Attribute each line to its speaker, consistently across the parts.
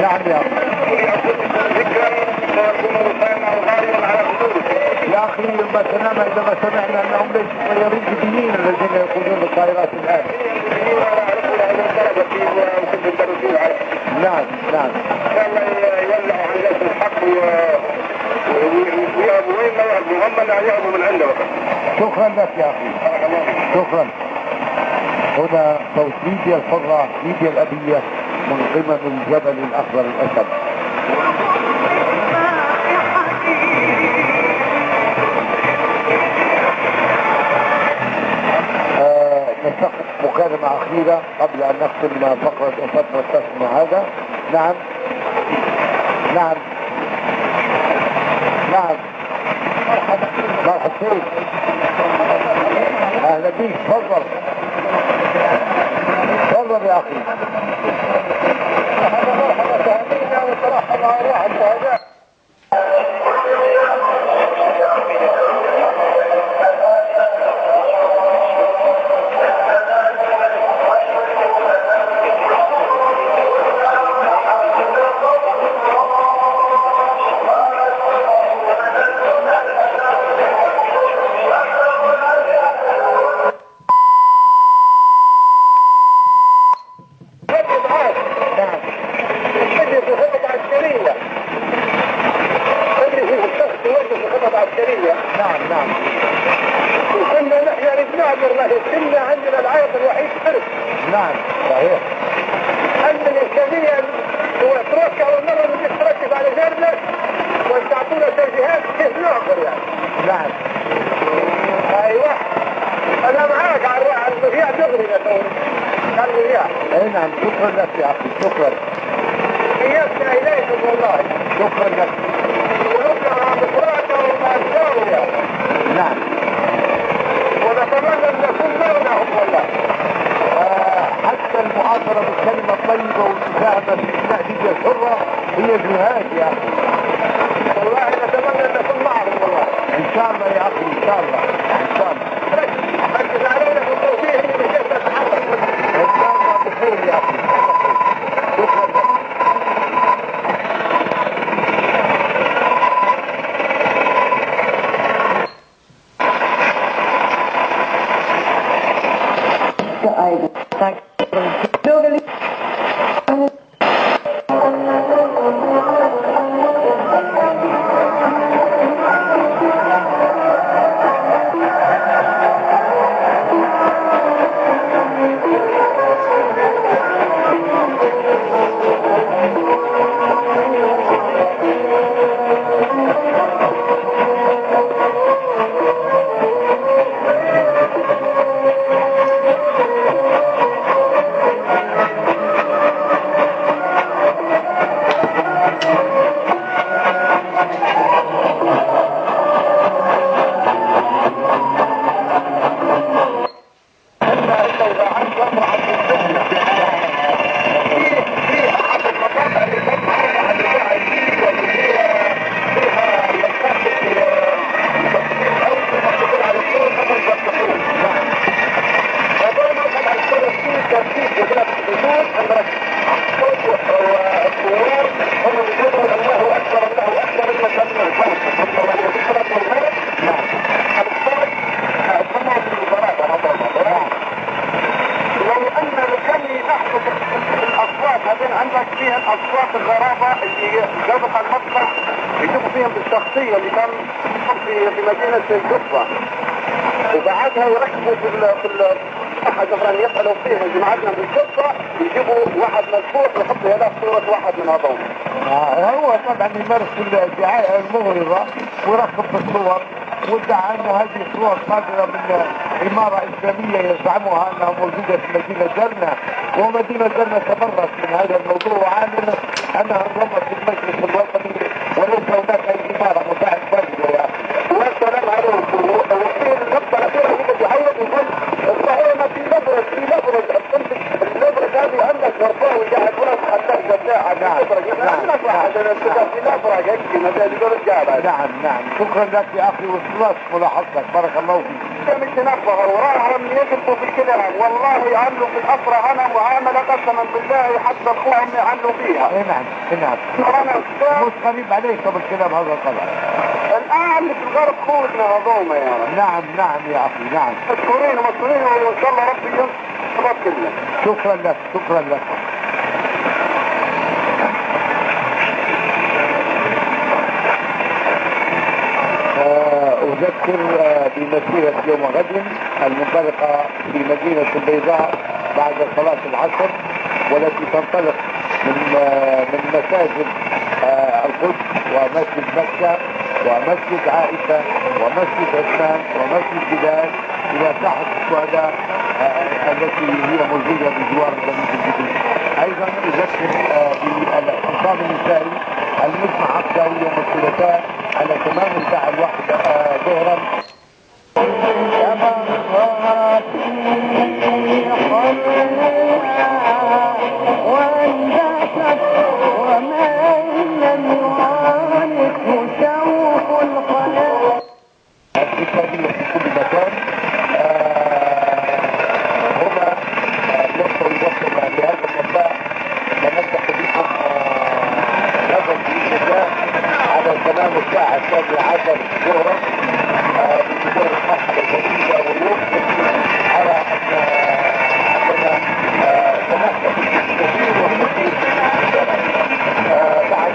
Speaker 1: نعم يا أخي.
Speaker 2: ذكرا سيكون رسالنا غاليا على حدوده.
Speaker 1: يا أخي ما سمعنا إذا ما سمعنا أنهم ليسوا طيارين جديين الذين يقودون الطائرات الآن. نعم نعم.
Speaker 2: إن شاء الله يولعوا عن جيش الحق ويهبوا وين ما يهبوا، هم اللي يهبوا من عنده.
Speaker 1: شكرا لك يا أخي. شكرا. هنا صوت ليبيا الحرة، ليبيا الأبية من قمم الجبل الأخضر الأسد. نستقبل مكالمة أخيرة قبل أن نختم فترة التسمية هذا. نعم نعم نعم. مرحبا فيك. أهلا بيك. تفضل تفضل يا أخي. مرحبا تهنينا وترحب على روح الشهداء. نعم نعم.
Speaker 2: وكنا نحن نعبر له كنا عندنا العائق الوحيد سرت.
Speaker 1: نعم صحيح.
Speaker 2: أن الإنسانية تركع والمرة نجي تركز على جارنا وتعطونا توجيهات كيف نعبر يعني.
Speaker 1: نعم.
Speaker 2: أيوة. أنا معاك على المذياع دغري نتوني. على المذياع.
Speaker 1: أي نعم. شكرا لك يا أخي. شكرا.
Speaker 2: حياتنا إليكم والله.
Speaker 1: شكرا لك.
Speaker 2: ونبلغ بصراحة ومأساوية.
Speaker 1: نعم.
Speaker 2: ونتمنى أن نكون معهم والله.
Speaker 1: حتى المعاصرة بالكلمة الطيبة والمساهمة في بناء ليبيا الحرة هي جهاد يا أخي.
Speaker 2: والله نتمنى أن نكون معهم والله.
Speaker 1: إن شاء الله يا أخي. إن شاء الله. إن شاء الله.
Speaker 2: ركز علينا في التوفيق اللي كيف نتحرك.
Speaker 1: إن شاء الله بخير يا أخي. شكرا لك. القصة وبعدها يركبوا في احد مثلا يسالوا فيه جماعتنا بالقصة يجيبوا واحد مدفوع يحط هنا صورة واحد من هذول. هو طبعا يمارس الدعاية المغرضة ويركب بالصور وادعى ان هذه الصور صادرة من إمارة إسلامية يزعمها انها موجودة في مدينة جرنا، ومدينة جرنا تبرت من هذا الموضوع وعامل انها انضمت في المجلس الوطني وليس هناك اي إمارة مساعد فاجئة يا اخي. والسلام عليكم. وفي النقطة الأخيرة اللي يحاول يقول الصهاينة في لبرز اللبرز هذه عندك مرفوع قاعد هنا حتى الساعة. نعم نعم. شكرا لك يا اخي وصلت ملاحظتك. بارك الله فيك. مش تنبهوا وراهم يقلبوا في الكلام، والله يعملوا في الأسرة هنا معاملة قسما بالله حتى أخوهم يعملوا فيها.
Speaker 3: اي نعم مش غريب عليك طب الكلام هذا طبعا.
Speaker 1: الآن في الغرب خوتنا هذوما يعني.
Speaker 3: نعم يا أخي نعم.
Speaker 1: مشكورين وإن شاء الله ربي ينصر كلنا.
Speaker 3: شكرا لك. أذكر بمسيرة يوم غد المنطلقة في مدينة البيضاء بعد صلاة العصر، والتي تنطلق من مساجد القدس ومسجد مكة ومسجد عائشة ومسجد عثمان ومسجد بلال إلى ساحة الشهداء التي هي موجودة بجوار بني الجديد. أيضا أذكر بالاعتصام النسائي المجمع عقده يوم الثلاثاء على تمام الساعة 1 ظهرا. الذكرية في كل مكان هنا نوصل بهذا المساء ونفتح بكم غدا بإذن الله على تمام الساعة 11 ظهرا بمجرد مرحلة جديدة ويوم على أن عندنا تنحى كثير وكثير بعد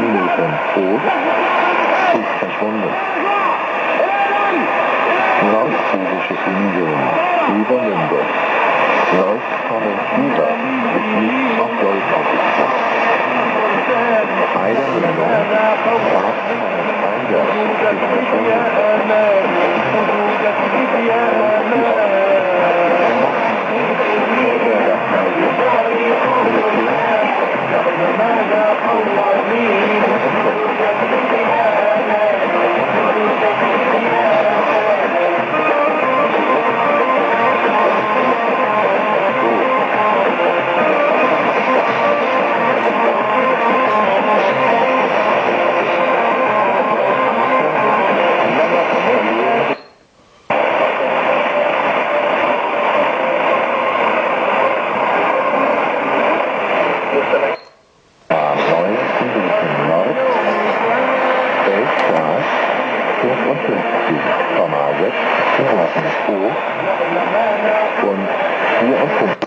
Speaker 4: Minuten tot ist verschwunden. Nordfriesische Inseln, Überwinde. Nordkommentiver ist nicht auf Gold aufgebracht. Eidermündung, Eider ist verschwunden. Und 54